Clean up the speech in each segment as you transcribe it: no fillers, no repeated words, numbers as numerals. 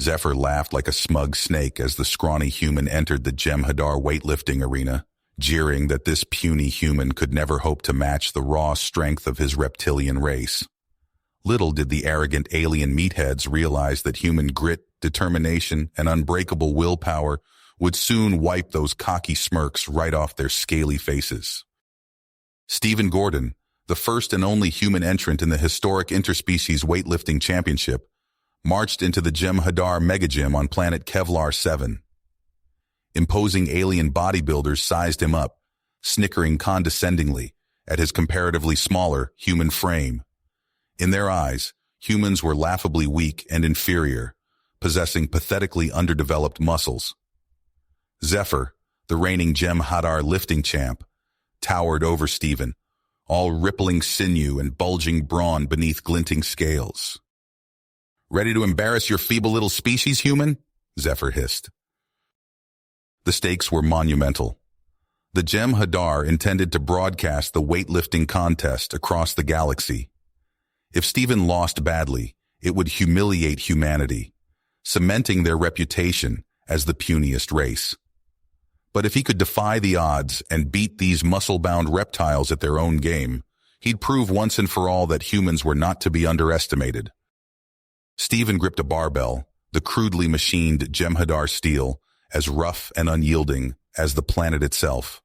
Zephyr laughed like a smug snake as the scrawny human entered the Jem'Hadar weightlifting arena, jeering that this puny human could never hope to match the raw strength of his reptilian race. Little did the arrogant alien meatheads realize that human grit, determination, and unbreakable willpower would soon wipe those cocky smirks right off their scaly faces. Stephen Gordon, the first and only human entrant in the historic interspecies weightlifting championship, marched into the Jem'Hadar megagym on planet Kevlar 7. Imposing alien bodybuilders sized him up, snickering condescendingly at his comparatively smaller human frame. In their eyes, humans were laughably weak and inferior, possessing pathetically underdeveloped muscles. Zephyr, the reigning Jem'Hadar lifting champ, towered over Stephen, all rippling sinew and bulging brawn beneath glinting scales. "Ready to embarrass your feeble little species, human?" Zephyr hissed. The stakes were monumental. The Jem'Hadar intended to broadcast the weightlifting contest across the galaxy. If Stephen lost badly, it would humiliate humanity, cementing their reputation as the puniest race. But if he could defy the odds and beat these muscle-bound reptiles at their own game, he'd prove once and for all that humans were not to be underestimated. Stephen gripped a barbell, the crudely machined Jem'Hadar steel, as rough and unyielding as the planet itself.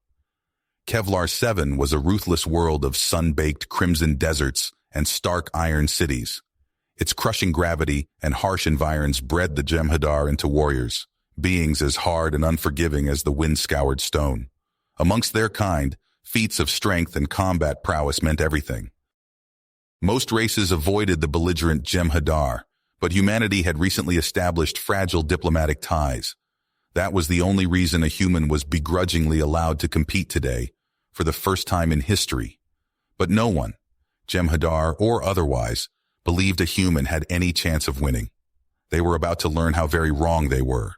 Kevlar 7 was a ruthless world of sun-baked crimson deserts and stark iron cities. Its crushing gravity and harsh environs bred the Jem'Hadar into warriors, beings as hard and unforgiving as the wind-scoured stone. Amongst their kind, feats of strength and combat prowess meant everything. Most races avoided the belligerent Jem'Hadar, but humanity had recently established fragile diplomatic ties. That was the only reason a human was begrudgingly allowed to compete today, for the first time in history. But no one, Jem'Hadar or otherwise, believed a human had any chance of winning. They were about to learn how very wrong they were.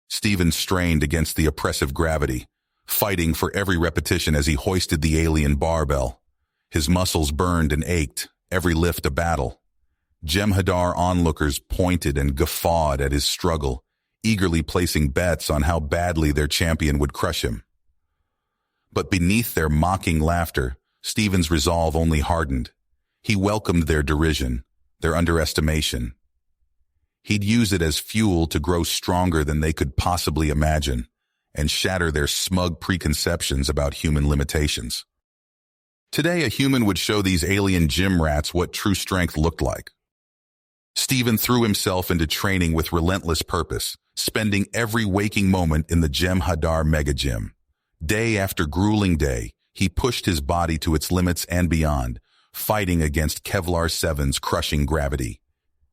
Stephen strained against the oppressive gravity, fighting for every repetition as he hoisted the alien barbell. His muscles burned and ached, every lift a battle. Jem'Hadar onlookers pointed and guffawed at his struggle, eagerly placing bets on how badly their champion would crush him. But beneath their mocking laughter, Stephen's resolve only hardened. He welcomed their derision, their underestimation. He'd use it as fuel to grow stronger than they could possibly imagine, and shatter their smug preconceptions about human limitations. Today, a human would show these alien gym rats what true strength looked like. Stephen threw himself into training with relentless purpose, spending every waking moment in the Jem'Hadar megagym. Day after grueling day, he pushed his body to its limits and beyond, fighting against Kevlar 7's crushing gravity.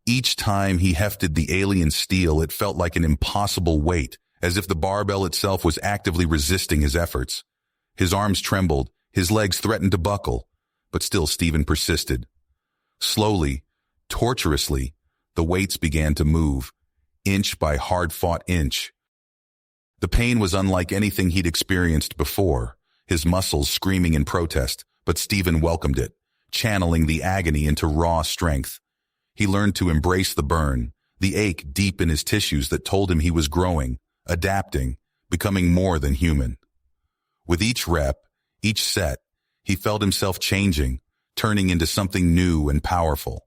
Each time he hefted the alien steel, it felt like an impossible weight, as if the barbell itself was actively resisting his efforts. His arms trembled, his legs threatened to buckle, but still Stephen persisted. Slowly, torturously, the weights began to move, inch by hard-fought inch. The pain was unlike anything he'd experienced before, his muscles screaming in protest, but Stephen welcomed it, channeling the agony into raw strength. He learned to embrace the burn, the ache deep in his tissues that told him he was growing, adapting, becoming more than human. With each rep, each set, he felt himself changing, turning into something new and powerful.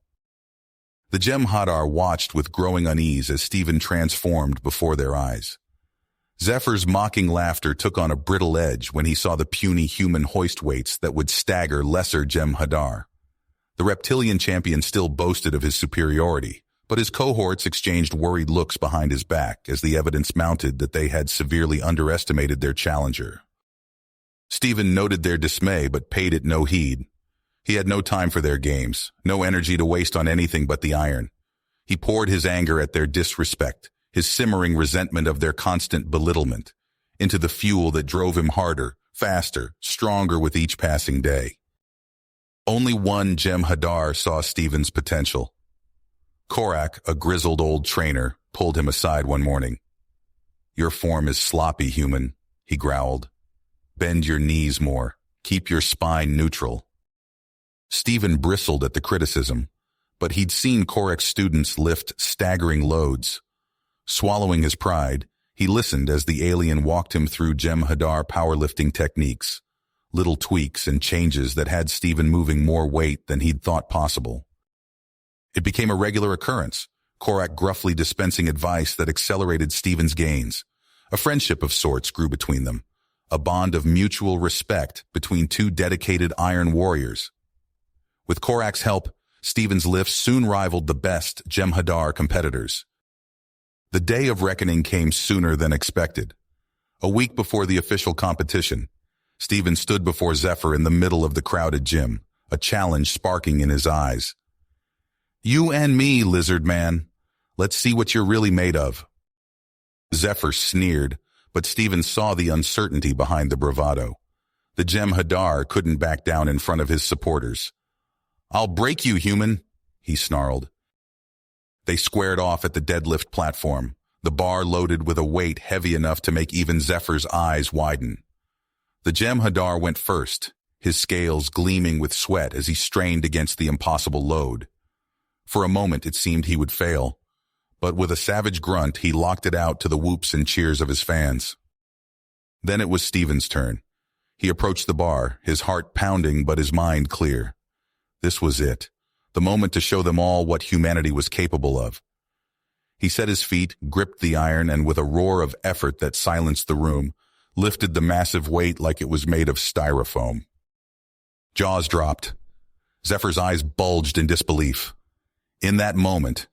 The Jem'Hadar watched with growing unease as Stephen transformed before their eyes. Zephyr's mocking laughter took on a brittle edge when he saw the puny human hoist weights that would stagger lesser Jem'Hadar. The reptilian champion still boasted of his superiority, but his cohorts exchanged worried looks behind his back as the evidence mounted that they had severely underestimated their challenger. Stephen noted their dismay but paid it no heed. He had no time for their games, no energy to waste on anything but the iron. He poured his anger at their disrespect, his simmering resentment of their constant belittlement, into the fuel that drove him harder, faster, stronger with each passing day. Only one Jem'Hadar saw Stephen's potential. Korak, a grizzled old trainer, pulled him aside one morning. "Your form is sloppy, human," he growled. "Bend your knees more. Keep your spine neutral." Stephen bristled at the criticism, but he'd seen Korrak's students lift staggering loads. Swallowing his pride, he listened as the alien walked him through Jem'Hadar powerlifting techniques, little tweaks and changes that had Stephen moving more weight than he'd thought possible. It became a regular occurrence, Korrak gruffly dispensing advice that accelerated Stephen's gains. A friendship of sorts grew between them, a bond of mutual respect between two dedicated Iron Warriors. With Korrak's help, Stephen's lifts soon rivaled the best Jem'Hadar competitors. The day of reckoning came sooner than expected. A week before the official competition, Stephen stood before Zephyr in the middle of the crowded gym, a challenge sparking in his eyes. "You and me, lizard man. Let's see what you're really made of." Zephyr sneered, but Stephen saw the uncertainty behind the bravado. The Jem'Hadar couldn't back down in front of his supporters. "I'll break you, human," he snarled. They squared off at the deadlift platform, the bar loaded with a weight heavy enough to make even Zephyr's eyes widen. The Jem'Hadar went first, his scales gleaming with sweat as he strained against the impossible load. For a moment it seemed he would fail, but with a savage grunt he locked it out to the whoops and cheers of his fans. Then it was Stephen's turn. He approached the bar, his heart pounding but his mind clear. This was it, the moment to show them all what humanity was capable of. He set his feet, gripped the iron, and with a roar of effort that silenced the room, lifted the massive weight like it was made of styrofoam. Jaws dropped. Zephyr's eyes bulged in disbelief. In that moment,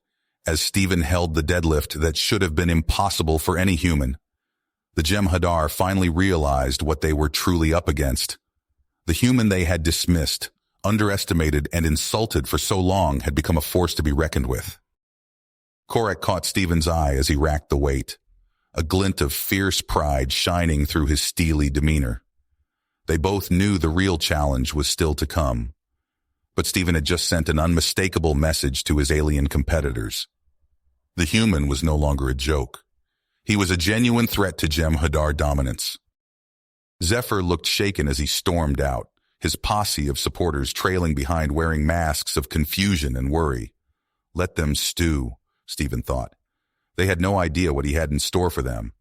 as Stephen held the deadlift that should have been impossible for any human, the Jem'Hadar finally realized what they were truly up against. The human they had dismissed, underestimated, and insulted for so long had become a force to be reckoned with. Korrak caught Stephen's eye as he racked the weight, a glint of fierce pride shining through his steely demeanor. They both knew the real challenge was still to come, but Stephen had just sent an unmistakable message to his alien competitors. The human was no longer a joke. He was a genuine threat to Jem'Hadar dominance. Zephyr looked shaken as he stormed out, his posse of supporters trailing behind wearing masks of confusion and worry. Let them stew, Stephen thought. They had no idea what he had in store for them.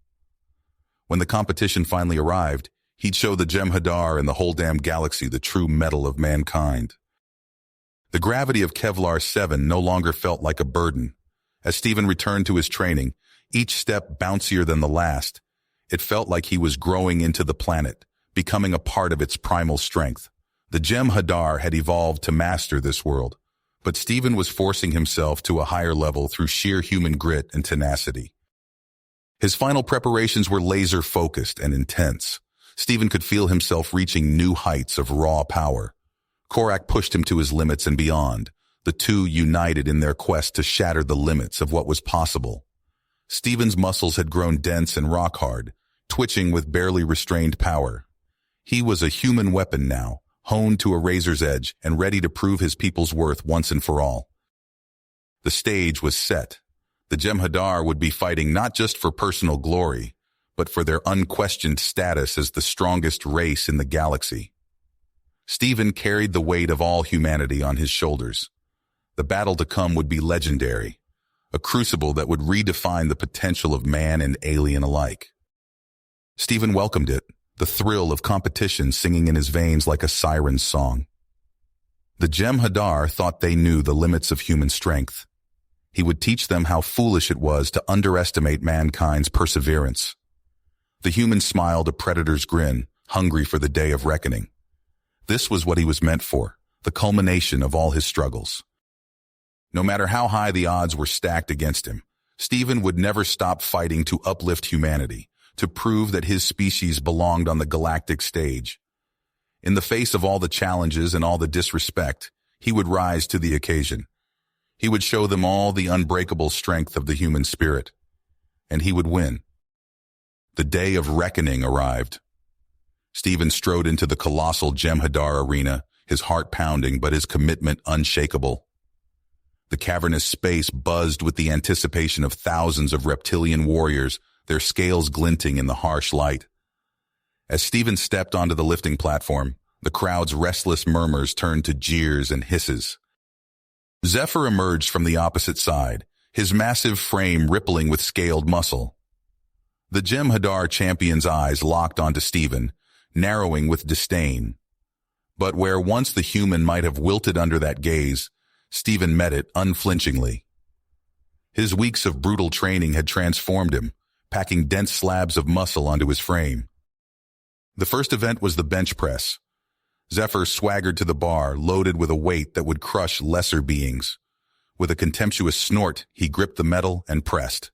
When the competition finally arrived, he'd show the Jem'Hadar and the whole damn galaxy the true mettle of mankind. The gravity of Kevlar 7 no longer felt like a burden. As Stephen returned to his training, each step bouncier than the last, it felt like he was growing into the planet, becoming a part of its primal strength. The Jem'Hadar had evolved to master this world, but Stephen was forcing himself to a higher level through sheer human grit and tenacity. His final preparations were laser-focused and intense. Stephen could feel himself reaching new heights of raw power. Korrak pushed him to his limits and beyond, the two united in their quest to shatter the limits of what was possible. Stephen's muscles had grown dense and rock-hard, twitching with barely restrained power. He was a human weapon now, honed to a razor's edge and ready to prove his people's worth once and for all. The stage was set. The Jem'Hadar would be fighting not just for personal glory, but for their unquestioned status as the strongest race in the galaxy. Stephen carried the weight of all humanity on his shoulders. The battle to come would be legendary, a crucible that would redefine the potential of man and alien alike. Stephen welcomed it, the thrill of competition singing in his veins like a siren's song. The Jem'Hadar thought they knew the limits of human strength. He would teach them how foolish it was to underestimate mankind's perseverance. The human smiled a predator's grin, hungry for the day of reckoning. This was what he was meant for, the culmination of all his struggles. No matter how high the odds were stacked against him, Stephen would never stop fighting to uplift humanity, to prove that his species belonged on the galactic stage. In the face of all the challenges and all the disrespect, he would rise to the occasion. He would show them all the unbreakable strength of the human spirit, and he would win. The day of reckoning arrived. Stephen strode into the colossal Jem'Hadar arena, his heart pounding but his commitment unshakable. The cavernous space buzzed with the anticipation of thousands of reptilian warriors, their scales glinting in the harsh light. As Stephen stepped onto the lifting platform, the crowd's restless murmurs turned to jeers and hisses. Zephyr emerged from the opposite side, his massive frame rippling with scaled muscle. The Jem'Hadar champion's eyes locked onto Stephen, narrowing with disdain. But where once the human might have wilted under that gaze, Stephen met it unflinchingly. His weeks of brutal training had transformed him, packing dense slabs of muscle onto his frame. The first event was the bench press. Zephyr swaggered to the bar, loaded with a weight that would crush lesser beings. With a contemptuous snort, he gripped the metal and pressed.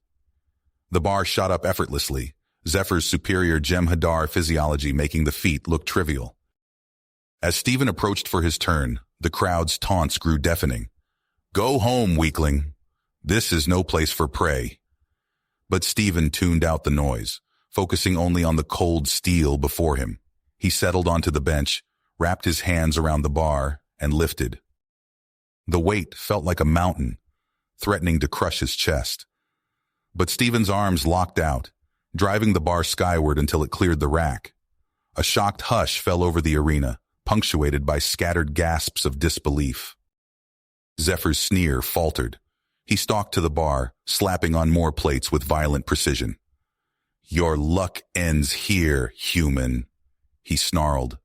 The bar shot up effortlessly, Zephyr's superior Jem'Hadar physiology making the feat look trivial. As Stephen approached for his turn, the crowd's taunts grew deafening. "Go home, weakling. This is no place for prey." But Stephen tuned out the noise, focusing only on the cold steel before him. He settled onto the bench, wrapped his hands around the bar, and lifted. The weight felt like a mountain, threatening to crush his chest. But Stephen's arms locked out, driving the bar skyward until it cleared the rack. A shocked hush fell over the arena, punctuated by scattered gasps of disbelief. Zephyr's sneer faltered. He stalked to the bar, slapping on more plates with violent precision. "Your luck ends here, human," he snarled.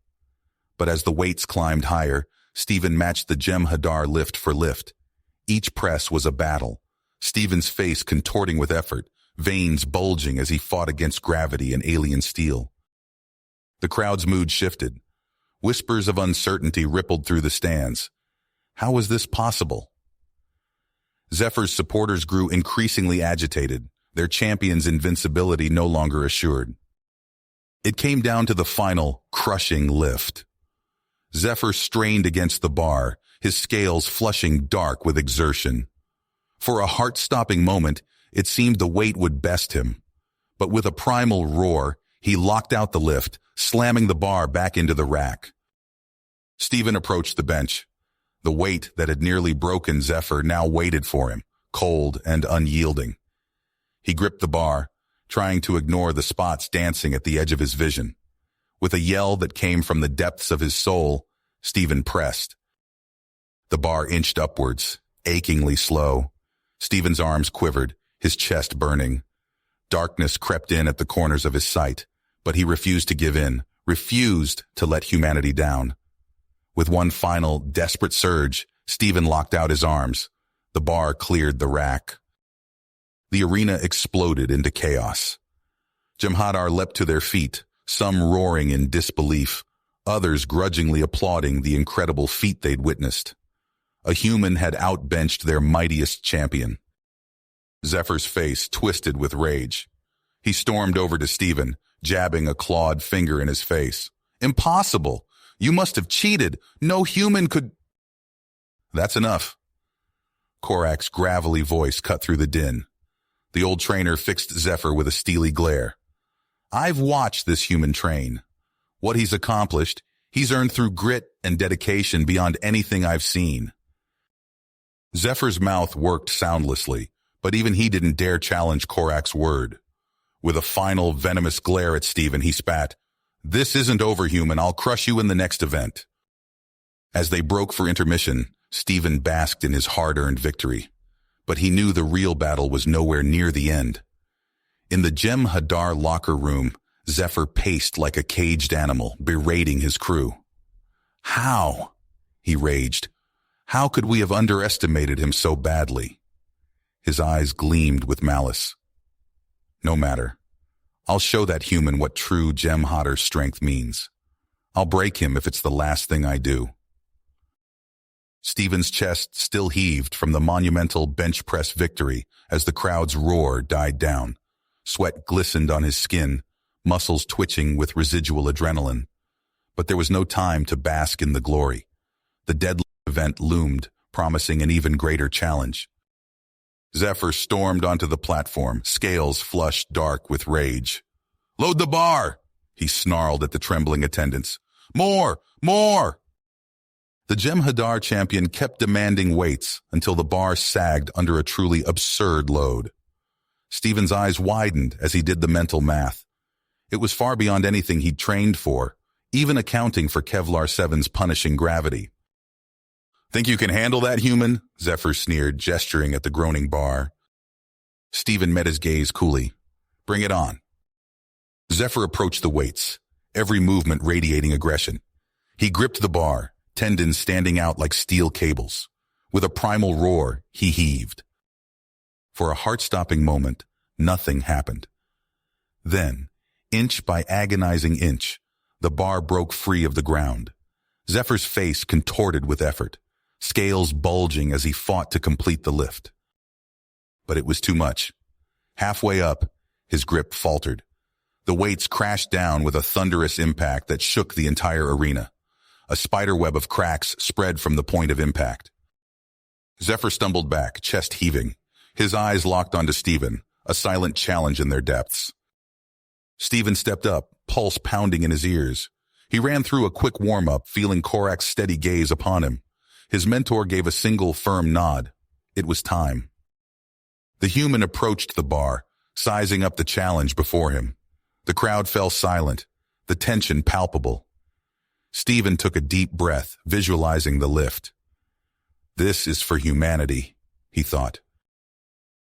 But as the weights climbed higher, Stephen matched the Jem'Hadar lift for lift. Each press was a battle, Stephen's face contorting with effort, veins bulging as he fought against gravity and alien steel. The crowd's mood shifted. Whispers of uncertainty rippled through the stands. How was this possible? Zephyr's supporters grew increasingly agitated, their champion's invincibility no longer assured. It came down to the final, crushing lift. Zephyr strained against the bar, his scales flushing dark with exertion. For a heart-stopping moment, it seemed the weight would best him. But with a primal roar, he locked out the lift, slamming the bar back into the rack. Stephen approached the bench. The weight that had nearly broken Zephyr now waited for him, cold and unyielding. He gripped the bar, trying to ignore the spots dancing at the edge of his vision. With a yell that came from the depths of his soul, Stephen pressed. The bar inched upwards, achingly slow. Stephen's arms quivered, his chest burning. Darkness crept in at the corners of his sight, but he refused to give in, refused to let humanity down. With one final, desperate surge, Stephen locked out his arms. The bar cleared the rack. The arena exploded into chaos. Jem'Hadar leapt to their feet, some roaring in disbelief, others grudgingly applauding the incredible feat they'd witnessed. A human had outbenched their mightiest champion. Zephyr's face twisted with rage. He stormed over to Stephen, jabbing a clawed finger in his face. "Impossible! You must have cheated! No human could—" "That's enough." Korak's gravelly voice cut through the din. The old trainer fixed Zephyr with a steely glare. "I've watched this human train. What he's accomplished, he's earned through grit and dedication beyond anything I've seen." Zephyr's mouth worked soundlessly, but even he didn't dare challenge Korak's word. With a final venomous glare at Stephen, he spat, "This isn't over, human. I'll crush you in the next event." As they broke for intermission, Stephen basked in his hard-earned victory. But he knew the real battle was nowhere near the end. In the Jem'Hadar locker room, Zephyr paced like a caged animal, berating his crew. "How?" he raged. "How could we have underestimated him so badly?" His eyes gleamed with malice. "No matter. I'll show that human what true Jem'Hadar strength means. I'll break him if it's the last thing I do." Stephen's chest still heaved from the monumental bench press victory as the crowd's roar died down. Sweat glistened on his skin, muscles twitching with residual adrenaline. But there was no time to bask in the glory. The deadly event loomed, promising an even greater challenge. Zephyr stormed onto the platform, scales flushed dark with rage. "Load the bar!" he snarled at the trembling attendants. "More! More!" The Jem'Hadar champion kept demanding weights until the bar sagged under a truly absurd load. Stephen's eyes widened as he did the mental math. It was far beyond anything he'd trained for, even accounting for Kevlar 7's punishing gravity. Think you can handle that, human? Zephyr sneered, gesturing at the groaning bar. Steven met his gaze coolly. Bring it on. Zephyr approached the weights, every movement radiating aggression. He gripped the bar, tendons standing out like steel cables. With a primal roar, he heaved. For a heart-stopping moment, nothing happened. Then, inch by agonizing inch, the bar broke free of the ground. Zephyr's face contorted with effort, scales bulging as he fought to complete the lift. But it was too much. Halfway up, his grip faltered. The weights crashed down with a thunderous impact that shook the entire arena. A spiderweb of cracks spread from the point of impact. Zephyr stumbled back, chest heaving. His eyes locked onto Steven, a silent challenge in their depths. Steven stepped up, pulse pounding in his ears. He ran through a quick warm-up, feeling Korak's steady gaze upon him. His mentor gave a single firm nod. It was time. The human approached the bar, sizing up the challenge before him. The crowd fell silent, the tension palpable. Steven took a deep breath, visualizing the lift. This is for humanity, he thought.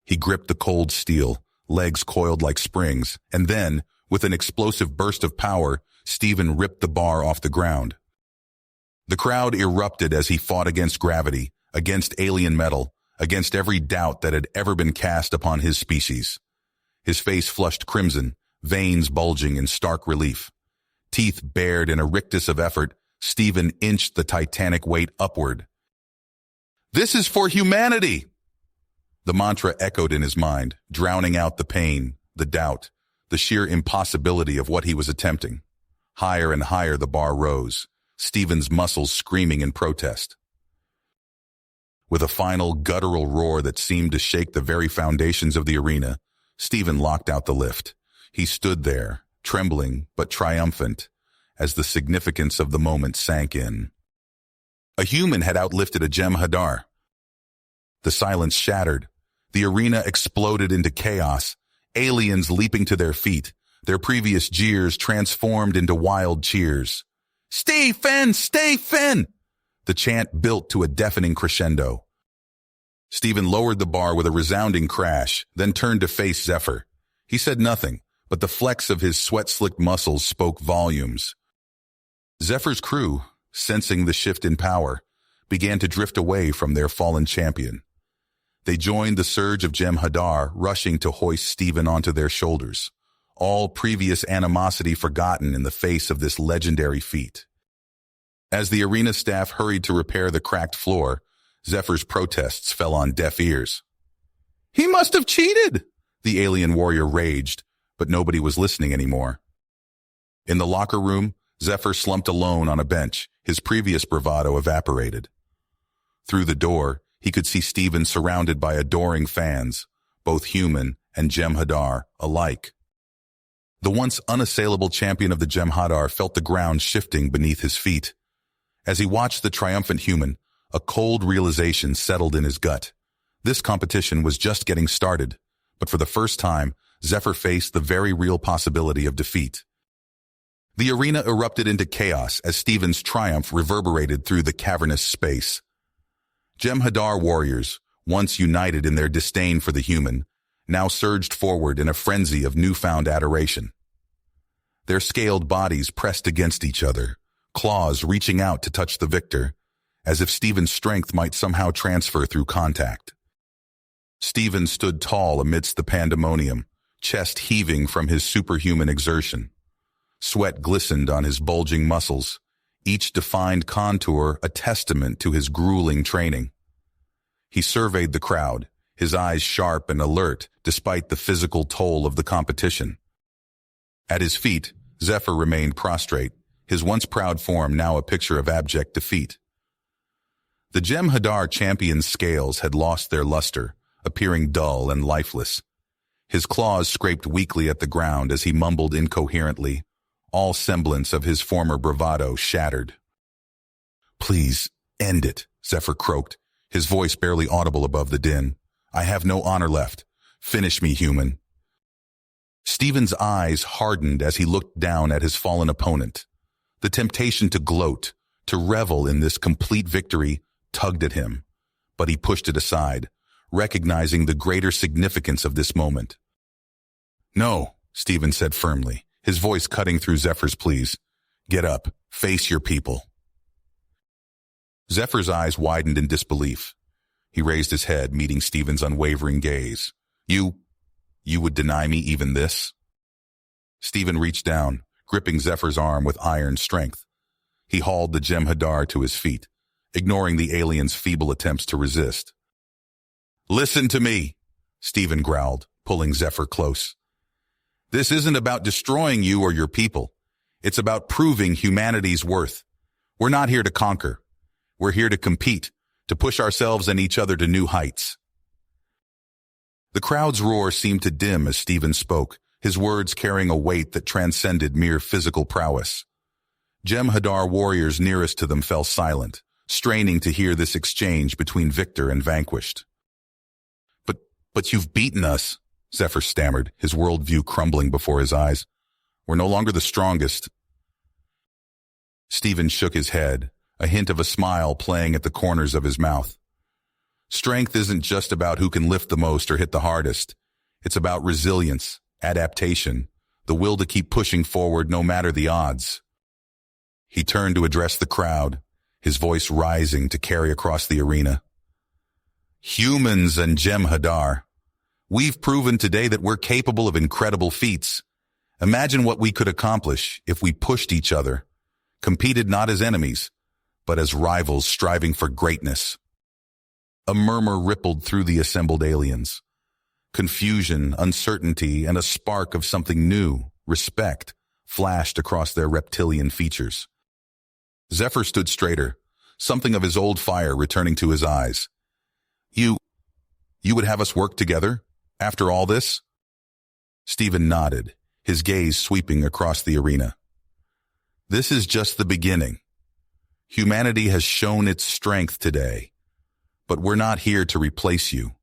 He gripped the cold steel, legs coiled like springs, and then, with an explosive burst of power, Steven ripped the bar off the ground. The crowd erupted as he fought against gravity, against alien metal, against every doubt that had ever been cast upon his species. His face flushed crimson, veins bulging in stark relief. Teeth bared in a rictus of effort, Steven inched the titanic weight upward. This is for humanity! The mantra echoed in his mind, drowning out the pain, the doubt, the sheer impossibility of what he was attempting. Higher and higher the bar rose, Steven's muscles screaming in protest. With a final guttural roar that seemed to shake the very foundations of the arena, Steven locked out the lift. He stood there, trembling but triumphant, as the significance of the moment sank in. A human had outlifted a Jem'Hadar. The silence shattered. The arena exploded into chaos, aliens leaping to their feet, their previous jeers transformed into wild cheers. Stay Fen! Stay Fen! The chant built to a deafening crescendo. Steven lowered the bar with a resounding crash, then turned to face Zephyr. He said nothing, but the flex of his sweat-slicked muscles spoke volumes. Zephyr's crew, sensing the shift in power, began to drift away from their fallen champion. They joined the surge of Jem'Hadar, rushing to hoist Steven onto their shoulders, all previous animosity forgotten in the face of this legendary feat. As the arena staff hurried to repair the cracked floor, Zephyr's protests fell on deaf ears. He must have cheated! The alien warrior raged, but nobody was listening anymore. In the locker room, Zephyr slumped alone on a bench, his previous bravado evaporated. Through the door, he could see Steven surrounded by adoring fans, both human and Jem'Hadar alike. The once unassailable champion of the Jem'Hadar felt the ground shifting beneath his feet. As he watched the triumphant human, a cold realization settled in his gut. This competition was just getting started, but for the first time, Zephyr faced the very real possibility of defeat. The arena erupted into chaos as Steven's triumph reverberated through the cavernous space. Jem'Hadar warriors, once united in their disdain for the human, now surged forward in a frenzy of newfound adoration. Their scaled bodies pressed against each other, claws reaching out to touch the victor, as if Steven's strength might somehow transfer through contact. Steven stood tall amidst the pandemonium, chest heaving from his superhuman exertion. Sweat glistened on his bulging muscles, each defined contour a testament to his grueling training. He surveyed the crowd, his eyes sharp and alert despite the physical toll of the competition. At his feet, Zephyr remained prostrate, his once proud form now a picture of abject defeat. The Jem'Hadar champion's scales had lost their luster, appearing dull and lifeless. His claws scraped weakly at the ground as he mumbled incoherently, all semblance of his former bravado shattered. Please, end it, Zephyr croaked, his voice barely audible above the din. I have no honor left. Finish me, human. Steven's eyes hardened as he looked down at his fallen opponent. The temptation to gloat, to revel in this complete victory, tugged at him, but he pushed it aside, recognizing the greater significance of this moment. "No," Stephen said firmly, his voice cutting through Zephyr's pleas. "Get up. Face your people." Zephyr's eyes widened in disbelief. He raised his head, meeting Stephen's unwavering gaze. You would deny me even this?" Stephen reached down, gripping Zephyr's arm with iron strength. He hauled the Jem'Hadar to his feet, ignoring the alien's feeble attempts to resist. "Listen to me," Stephen growled, pulling Zephyr close. "This isn't about destroying you or your people. It's about proving humanity's worth. We're not here to conquer. We're here to compete, to push ourselves and each other to new heights." The crowd's roar seemed to dim as Stephen spoke, his words carrying a weight that transcended mere physical prowess. Jem'Hadar warriors nearest to them fell silent, straining to hear this exchange between victor and vanquished. But you've beaten us," Zephyr stammered, his worldview crumbling before his eyes. "We're no longer the strongest." Stephen shook his head, a hint of a smile playing at the corners of his mouth. "Strength isn't just about who can lift the most or hit the hardest. It's about resilience, adaptation, the will to keep pushing forward no matter the odds." He turned to address the crowd, his voice rising to carry across the arena. "Humans and Jem'Hadar, we've proven today that we're capable of incredible feats. Imagine what we could accomplish if we pushed each other, competed not as enemies, but as rivals striving for greatness." A murmur rippled through the assembled aliens. Confusion, uncertainty, and a spark of something new, respect, flashed across their reptilian features. Zephyr stood straighter, something of his old fire returning to his eyes. You would have us work together, after all this?" Stephen nodded, his gaze sweeping across the arena. "This is just the beginning. Humanity has shown its strength today, but we're not here to replace you.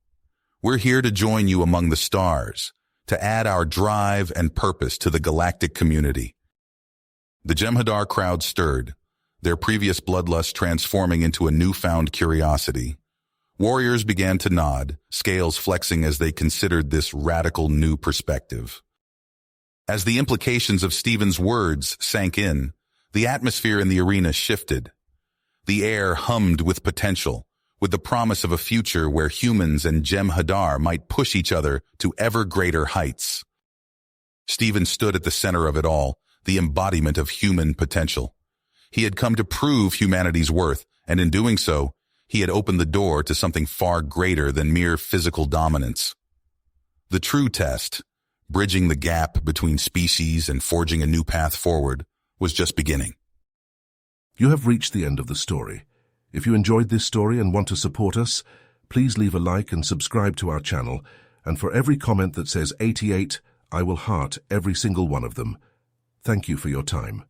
We're here to join you among the stars, to add our drive and purpose to the galactic community." The Jem'Hadar crowd stirred, their previous bloodlust transforming into a newfound curiosity. Warriors began to nod, scales flexing as they considered this radical new perspective. As the implications of Stephen's words sank in, the atmosphere in the arena shifted. The air hummed with potential, with the promise of a future where humans and Jem'Hadar might push each other to ever greater heights. Stephen stood at the center of it all, the embodiment of human potential. He had come to prove humanity's worth, and in doing so, he had opened the door to something far greater than mere physical dominance. The true test, bridging the gap between species and forging a new path forward, was just beginning. You have reached the end of the story. If you enjoyed this story and want to support us, please leave a like and subscribe to our channel, and for every comment that says 88, I will heart every single one of them. Thank you for your time.